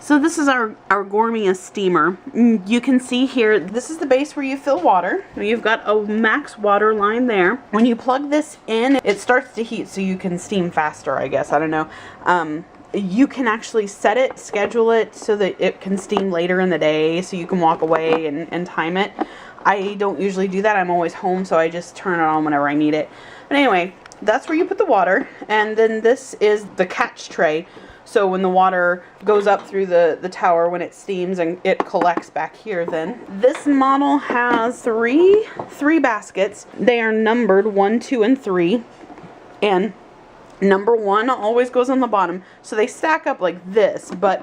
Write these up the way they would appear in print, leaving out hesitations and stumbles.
So this is our Gourmia steamer. You can see here, this is the base where you fill water. You've got a max water line there. When you plug this in, it starts to heat so you can steam faster, I guess. I don't know. You can actually set it, schedule it so that it can steam later in the day, so you can walk away and time it. I don't usually do that. I'm always home, so I just turn it on whenever I need it. But anyway, that's where you put the water, and then this is the catch tray. So when the water goes up through the tower, when it steams and it collects back here, then this model has three baskets. They are numbered 1, 2, and 3, and number 1 always goes on the bottom. So they stack up like this, but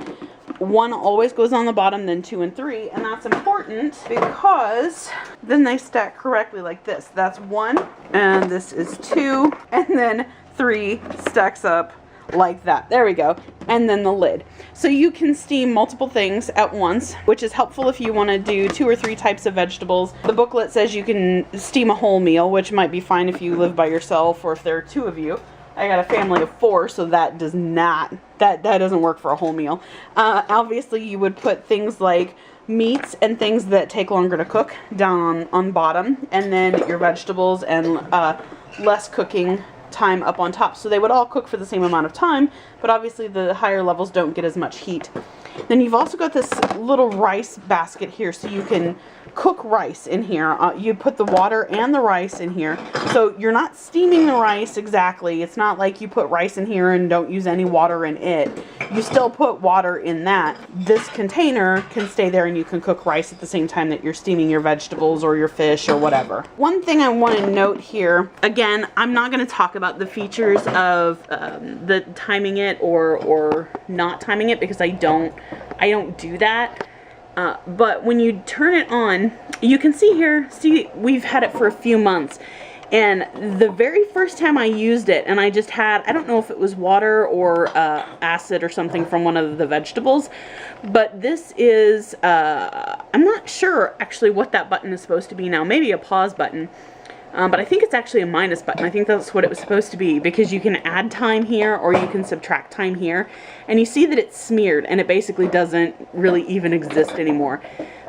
1 always goes on the bottom, then 2 and 3, and that's important because then they stack correctly like this. That's 1, and this is 2, and then 3 stacks up like that. There we go. And then the lid. So you can steam multiple things at once, which is helpful if you want to do 2 or 3 types of vegetables. The booklet says you can steam a whole meal, which might be fine if you live by yourself or if there are 2 of you. I got a family of 4, so that does not, that doesn't work for a whole meal. Obviously you would put things like meats and things that take longer to cook down on bottom, and then your vegetables and less cooking time up on top. So they would all cook for the same amount of time, but obviously the higher levels don't get as much heat. Then you've also got this little rice basket here, so you can cook rice in here. You put the water and the rice in here, so you're not steaming the rice exactly. It's not like you put rice in here and don't use any water in it. You still put water in that. This container can stay there and you can cook rice at the same time that you're steaming your vegetables or your fish or whatever. One thing I want to note here, again, I'm not going to talk about the features of the timing it or not timing it, because I don't do that. But when you turn it on, you can see here, we've had it for a few months. And the very first time I used it, and I just had, I don't know if it was water or acid or something from one of the vegetables, but this is, I'm not sure actually what that button is supposed to be now. Maybe a pause button. But I think it's actually a minus button. I think that's what it was supposed to be, because you can add time here or you can subtract time here. And you see that it's smeared and it basically doesn't really even exist anymore.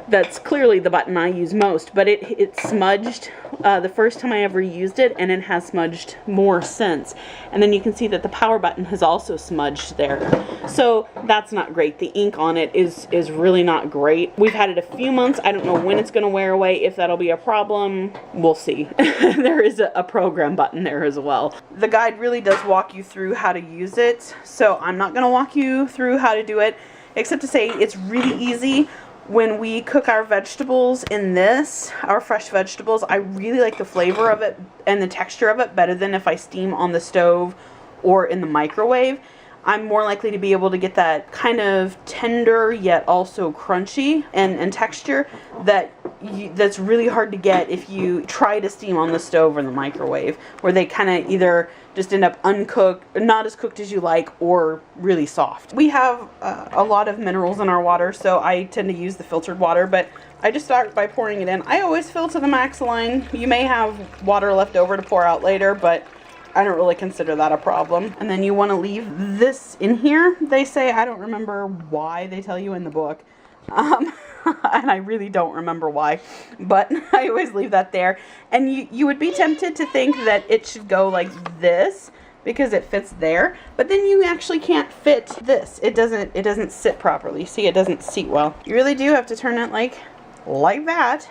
That's clearly the button I use most, but it smudged the first time I ever used it, and it has smudged more since. And then you can see that the power button has also smudged there. So that's not great. The ink on it is really not great. We've had it a few months. I don't know when it's going to wear away. If that'll be a problem, we'll see. There is a program button there as well. The guide really does walk you through how to use it, so I'm not going to walk you through how to do it, except to say it's really easy. When we cook our vegetables in this, our fresh vegetables, I really like the flavor of it and the texture of it better than if I steam on the stove or in the microwave. I'm more likely to be able to get that kind of tender yet also crunchy and texture that's really hard to get if you try to steam on the stove or the microwave, where they kind of either just end up uncooked, not as cooked as you like, or really soft. We have a lot of minerals in our water, so I tend to use the filtered water, but I just start by pouring it in. I always fill to the max line. You may have water left over to pour out later, but I don't really consider that a problem. And then you want to leave this in here, they say. I don't remember why they tell you in the book. And I really don't remember why, but I always leave that there. And you would be tempted to think that it should go like this because it fits there, but then you actually can't fit this. It doesn't sit properly. See, it doesn't seat well. You really do have to turn it like that.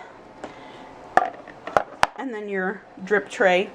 And then your drip tray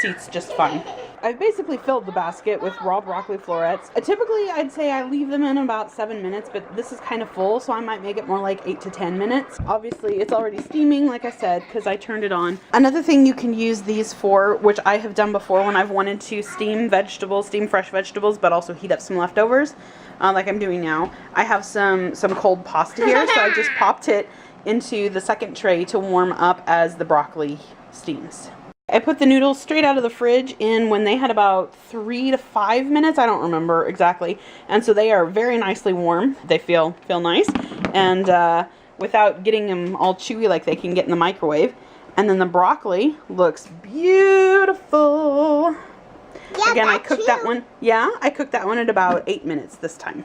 seats just fine. I've basically filled the basket with raw broccoli florets. Typically, I'd say I leave them in about 7 minutes, but this is kind of full, so I might make it more like 8 to 10 minutes. Obviously, it's already steaming, like I said, because I turned it on. Another thing you can use these for, which I have done before when I've wanted to steam fresh vegetables, but also heat up some leftovers, like I'm doing now. I have some cold pasta here, so I just popped it into the second tray to warm up as the broccoli steams. I put the noodles straight out of the fridge in when they had about 3 to 5 minutes. I don't remember exactly. And so they are very nicely warm. They feel nice. And without getting them all chewy like they can get in the microwave. And then the broccoli looks beautiful. Yeah, again, I cooked that one. Yeah, I cooked that one at about 8 minutes this time.